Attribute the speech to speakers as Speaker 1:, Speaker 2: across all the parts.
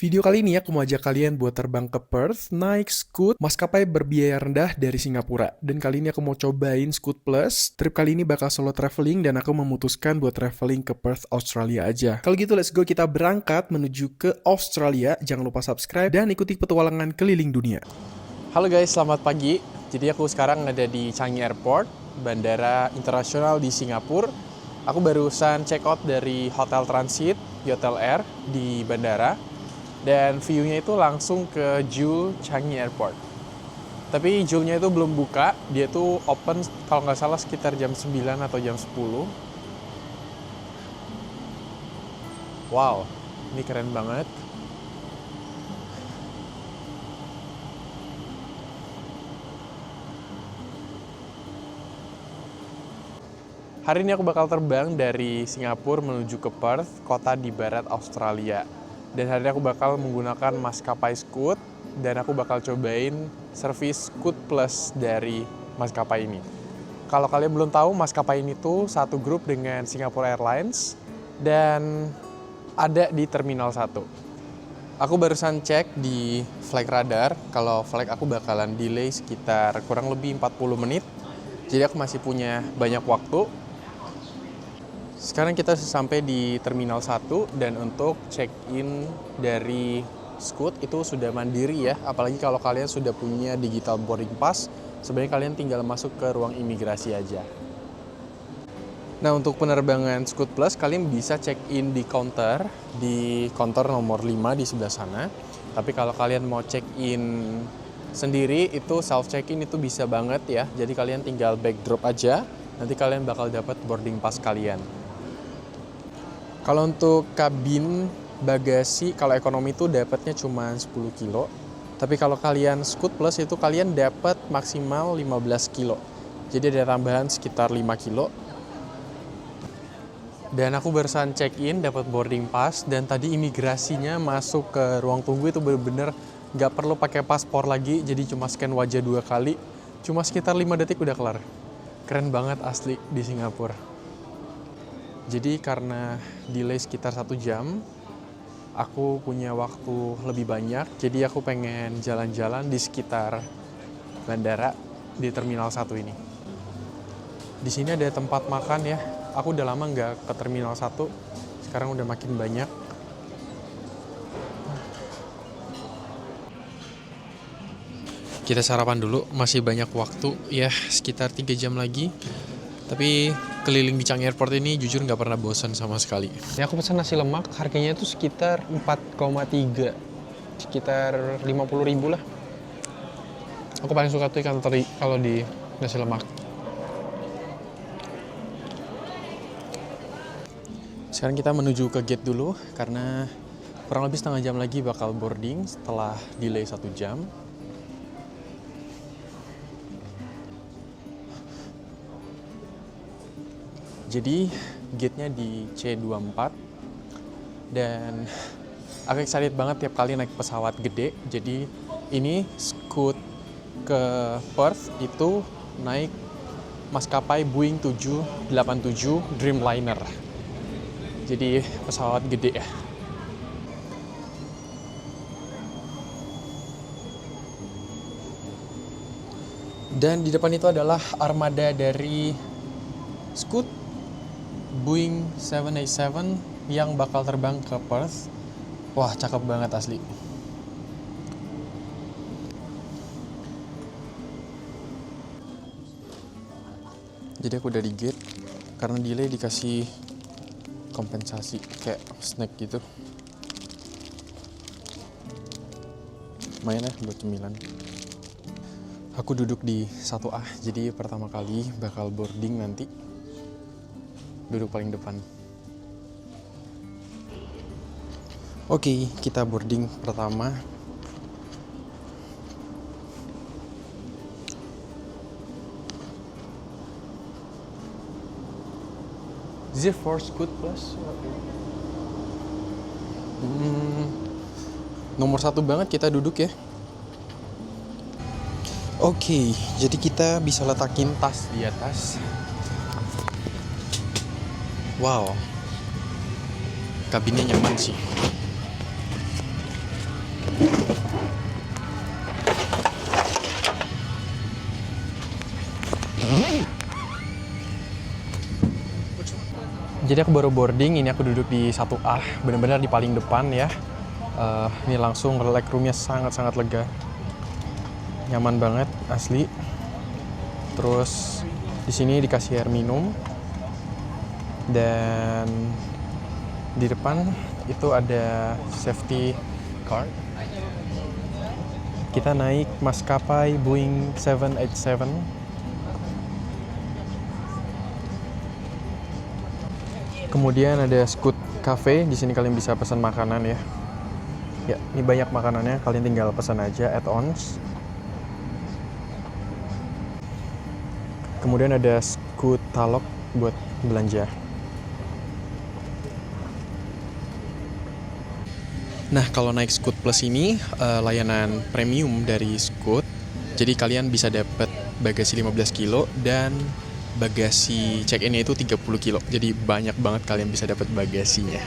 Speaker 1: Video kali ini aku mau ajak kalian buat terbang ke Perth, naik Scoot, maskapai berbiaya rendah dari Singapura. Dan kali ini aku mau cobain Scoot Plus. Trip kali ini bakal solo traveling dan aku memutuskan buat traveling ke Perth, Australia aja. Kalau gitu let's go, kita berangkat menuju ke Australia. Jangan lupa subscribe dan ikuti petualangan keliling dunia.
Speaker 2: Halo guys, selamat pagi. Jadi aku sekarang ada di Changi Airport, bandara internasional di Singapura. Aku barusan check out dari hotel transit, Yotel Air di bandara. Dan view-nya itu langsung ke Jewel Changi Airport. Tapi Jewel-nya itu belum buka, dia tuh open kalau nggak salah sekitar jam 9 atau jam 10. Wow, ini keren banget. Hari ini aku bakal terbang dari Singapura menuju ke Perth, kota di barat Australia. Dan hari ini aku bakal menggunakan maskapai Scoot, dan aku bakal cobain servis Scoot Plus dari maskapai ini. Kalau kalian belum tahu, maskapai ini tuh satu grup dengan Singapore Airlines, dan ada di Terminal 1. Aku barusan cek di flight radar, kalau flight aku bakalan delay sekitar kurang lebih 40 menit. Jadi aku masih punya banyak waktu. Sekarang kita sampai di Terminal 1 dan untuk check-in dari Scoot itu sudah mandiri ya. Apalagi kalau kalian sudah punya digital boarding pass, sebenarnya kalian tinggal masuk ke ruang imigrasi aja. Nah, untuk penerbangan Scoot Plus, kalian bisa check-in di counter nomor 5 di sebelah sana. Tapi kalau kalian mau check-in sendiri, itu self-check-in itu bisa banget ya. Jadi kalian tinggal backdrop aja, nanti kalian bakal dapat boarding pass kalian. Kalau untuk kabin bagasi, kalau ekonomi itu dapatnya cuma 10 kilo. Tapi kalau kalian Scoot Plus itu kalian dapat maksimal 15 kilo. Jadi ada tambahan sekitar 5 kilo. Dan aku barusan check-in, dapat boarding pass. Dan tadi imigrasinya masuk ke ruang tunggu itu bener-bener nggak perlu pakai paspor lagi. Jadi cuma scan wajah 2 kali. Cuma sekitar 5 detik udah kelar. Keren banget asli di Singapura. Jadi karena delay sekitar 1 jam, aku punya waktu lebih banyak. Jadi aku pengen jalan-jalan di sekitar bandara di Terminal 1 ini. Di sini ada tempat makan ya. Aku udah lama nggak ke Terminal 1, sekarang udah makin banyak. Kita sarapan dulu, masih banyak waktu ya, sekitar 3 jam lagi. Tapi keliling di Changi Airport ini jujur nggak pernah bosan sama sekali. Ya, aku pesan nasi lemak, harganya itu sekitar 4,3, sekitar 50.000 lah. Aku paling suka tuh ikan teri kalau di nasi lemak. Sekarang kita menuju ke gate dulu, karena kurang lebih setengah jam lagi bakal boarding setelah delay 1 jam. Jadi gate-nya di C24 dan aku excited banget tiap kali naik pesawat gede. Jadi ini Scoot ke Perth itu naik maskapai Boeing 787 Dreamliner. Jadi pesawat gede ya. Dan di depan itu adalah armada dari Scoot Boeing 787 yang bakal terbang ke Perth. Wah, cakep banget asli. Jadi aku udah di gate, karena delay dikasih kompensasi kayak snack gitu. Lumayan ya buat cemilan. Aku duduk di 1A, jadi pertama kali bakal boarding nanti. Duduk paling depan. Oke, kita boarding pertama. Is it for Scoot Plus? Nomor 1 banget kita duduk ya. Oke, jadi kita bisa letakin tas di atas. Wow, kabinnya nyaman sih. Jadi aku baru boarding, ini aku duduk di 1A, benar-benar di paling depan ya. Ini langsung leg roomnya sangat-sangat lega. Nyaman banget, asli. Terus di sini dikasih air minum. Dan di depan itu ada safety card. Kita naik maskapai Boeing 787. Kemudian ada Scoot Cafe, di sini kalian bisa pesan makanan ya. Ya, ini banyak makanannya, kalian tinggal pesan aja add-ons. Kemudian ada Scoot Talok buat belanja. Nah, kalau naik Scoot Plus ini layanan premium dari Scoot. Jadi kalian bisa dapat bagasi 15 kilo dan bagasi check-in-nya itu 30 kilo. Jadi banyak banget kalian bisa dapat bagasinya.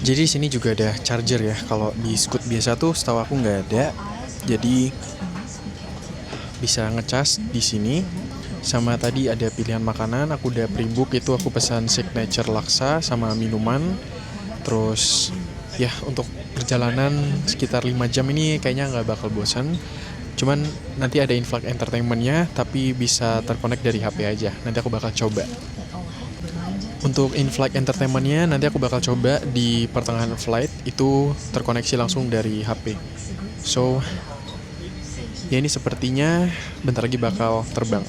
Speaker 2: Jadi sini juga ada charger ya. Kalau di Scoot biasa tuh setahu aku nggak ada. Jadi bisa ngecas di sini. Sama tadi ada pilihan makanan. Aku udah pre-book, itu aku pesan signature laksa sama minuman. Terus ya untuk perjalanan sekitar 5 jam ini kayaknya nggak bakal bosan. Cuman nanti ada in-flight entertainment-nya, tapi bisa terkonek dari HP aja. Nanti aku bakal coba. Untuk in-flight entertainment-nya nanti aku bakal coba di pertengahan flight, itu terkoneksi langsung dari HP. So, ya ini sepertinya bentar lagi bakal terbang.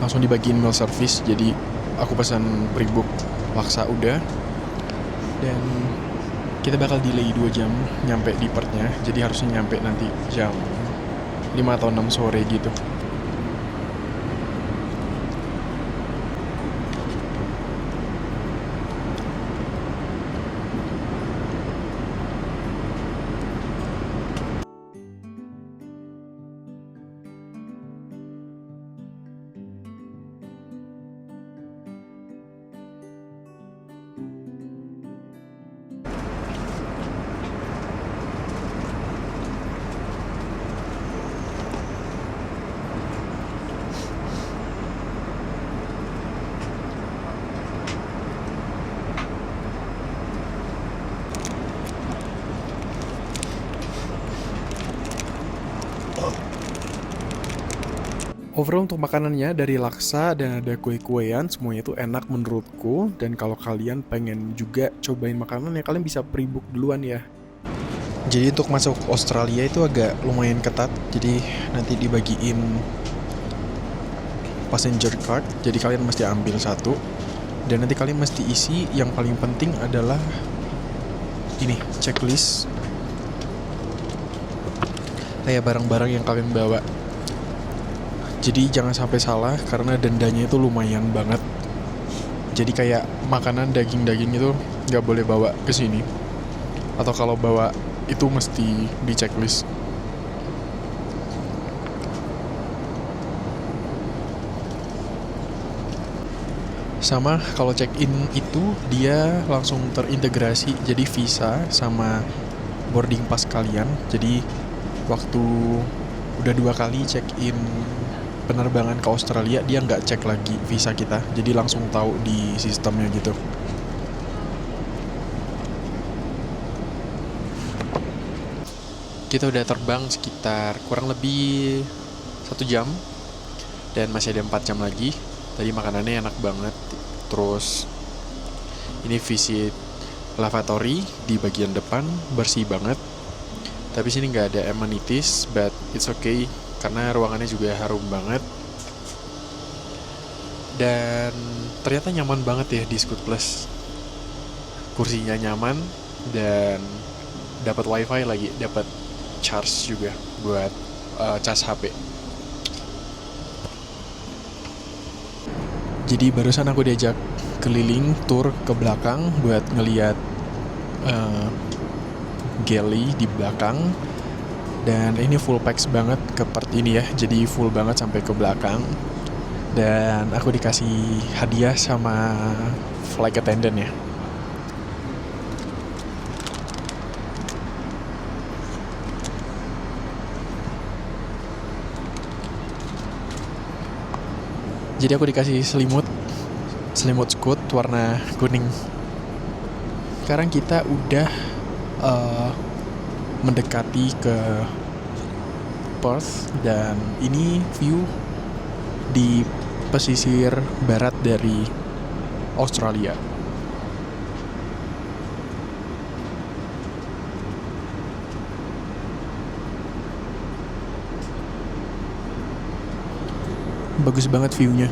Speaker 2: langsung dibagiin meal service, jadi aku pesan pre-book.
Speaker 1: Laksa udah. Dan kita bakal delay 2 jam nyampe di Perthnya. Jadi harusnya nyampe nanti jam 5 atau 6 sore gitu. Overall untuk makanannya dari laksa dan ada kue-kuean, semuanya itu enak menurutku. Dan kalau kalian pengen juga cobain makanan ya, kalian bisa pre-book duluan ya. Jadi untuk masuk Australia itu agak lumayan ketat. Jadi nanti dibagiin passenger card. Jadi kalian mesti ambil satu. Dan nanti kalian mesti isi, yang paling penting adalah ini, checklist kayak barang-barang yang kalian bawa. Jadi jangan sampai salah karena dendanya itu lumayan banget. Jadi kayak makanan daging-daging itu nggak boleh bawa ke sini. Atau kalau bawa itu mesti di checklist. Sama kalau check-in itu dia langsung terintegrasi jadi visa sama boarding pass kalian. Jadi waktu udah 2 kali check-in penerbangan ke Australia, dia nggak cek lagi visa kita, jadi langsung tahu di sistemnya gitu. Kita udah terbang sekitar kurang lebih 1 jam dan masih ada 4 jam lagi. Tadi makanannya enak banget. Terus ini visit lavatory di bagian depan, bersih banget. Tapi sini nggak ada amenities, but it's okay karena ruangannya juga harum banget. Dan ternyata nyaman banget ya di Scoot Plus. Kursinya nyaman dan dapat wifi lagi, dapat charge juga buat cas HP. Jadi barusan aku diajak keliling tour ke belakang buat ngeliat galley di belakang. Dan ini full packs banget ke part ini ya, jadi full banget sampai ke belakang. Dan aku dikasih hadiah sama flight attendant ya. Jadi aku dikasih selimut Scoot warna kuning. Sekarang kita udah mendekati ke Perth dan ini view di pesisir barat dari Australia. Bagus banget view-nya.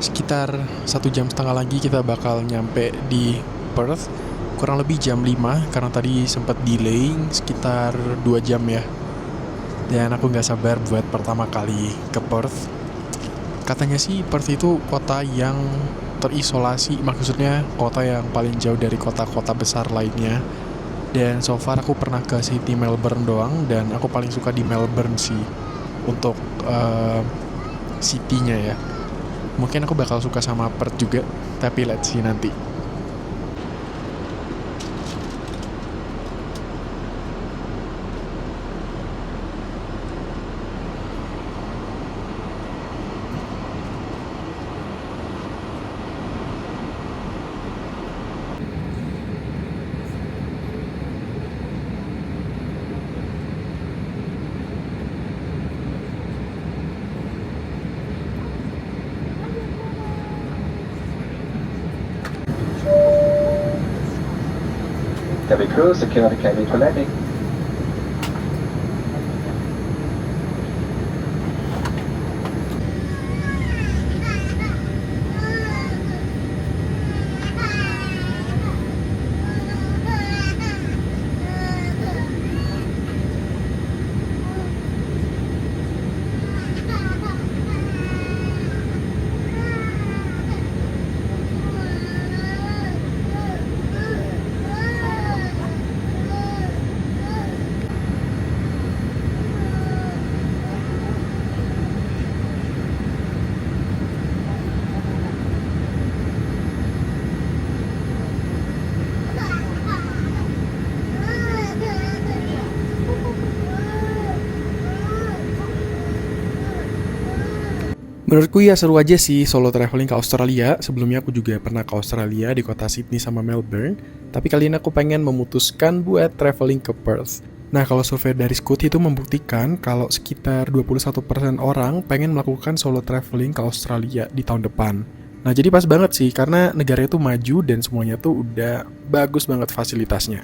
Speaker 1: Sekitar 1,5 jam lagi kita bakal nyampe di Perth. Kurang lebih jam 5 karena tadi sempat delay sekitar 2 jam ya. Dan aku gak sabar buat pertama kali ke Perth. Katanya sih Perth itu kota yang terisolasi, maksudnya kota yang paling jauh dari kota-kota besar lainnya. Dan so far aku pernah ke Sydney, Melbourne doang, dan aku paling suka di Melbourne sih untuk city-nya ya. Mungkin aku bakal suka sama Perth juga, tapi let's see nanti.
Speaker 3: Cabin crew, secure the cabin for landing.
Speaker 1: Menurutku ya seru aja sih solo traveling ke Australia. Sebelumnya aku juga pernah ke Australia di kota Sydney sama Melbourne. Tapi kali ini aku pengen memutuskan buat traveling ke Perth. Nah, kalau survei dari Scoot itu membuktikan kalau sekitar 21% orang pengen melakukan solo traveling ke Australia di tahun depan. Nah, jadi pas banget sih karena negara itu maju dan semuanya tuh udah bagus banget fasilitasnya.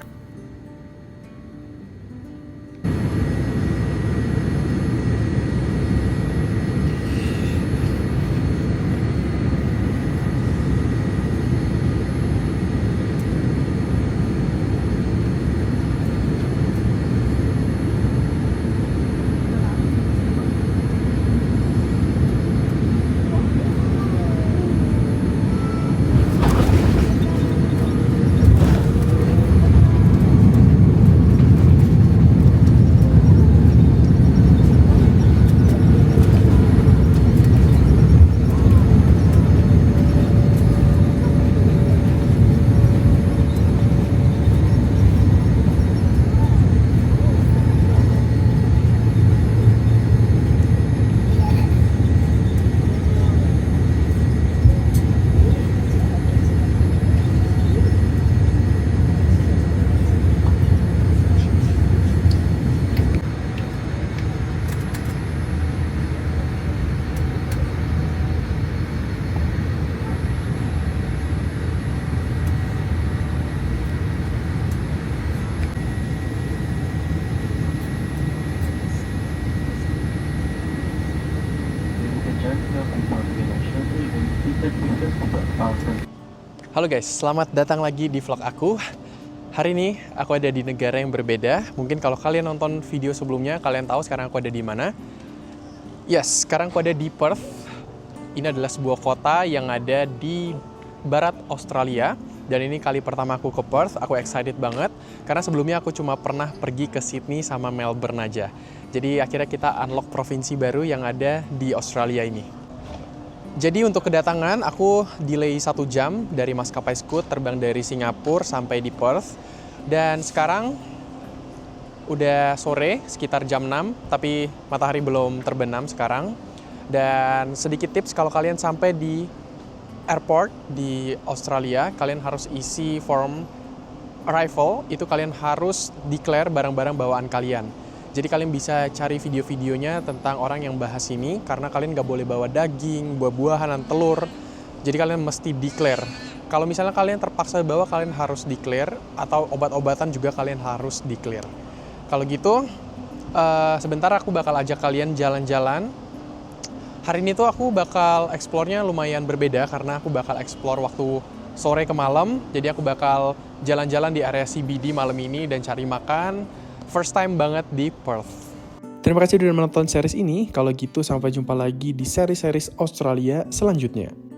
Speaker 2: Halo guys, selamat datang lagi di vlog aku. Hari ini aku ada di negara yang berbeda. Mungkin kalau kalian nonton video sebelumnya, kalian tahu sekarang aku ada di mana. Yes, sekarang aku ada di Perth. Ini adalah sebuah kota yang ada di barat Australia. Dan ini kali pertama aku ke Perth, aku excited banget. Karena sebelumnya aku cuma pernah pergi ke Sydney sama Melbourne aja. Jadi akhirnya kita unlock provinsi baru yang ada di Australia ini. Jadi untuk kedatangan aku delay 1 jam dari maskapai Scoot terbang dari Singapura sampai di Perth. Dan sekarang udah sore sekitar jam 6, tapi matahari belum terbenam sekarang. Dan sedikit tips, kalau kalian sampai di airport di Australia, kalian harus isi form arrival, itu kalian harus declare barang-barang bawaan kalian. Jadi kalian bisa cari video-videonya tentang orang yang bahas ini, karena kalian nggak boleh bawa daging, buah-buahan, dan telur. Jadi kalian mesti declare. Kalau misalnya kalian terpaksa bawa, kalian harus declare, atau obat-obatan juga kalian harus declare. Kalau gitu, sebentar aku bakal ajak kalian jalan-jalan. Hari ini tuh aku bakal explore-nya lumayan berbeda, karena aku bakal explore waktu sore ke malam. Jadi aku bakal jalan-jalan di area CBD malam ini dan cari makan. First time banget di Perth.
Speaker 1: Terima kasih sudah menonton series ini. Kalau gitu sampai jumpa lagi di seri-series Australia selanjutnya.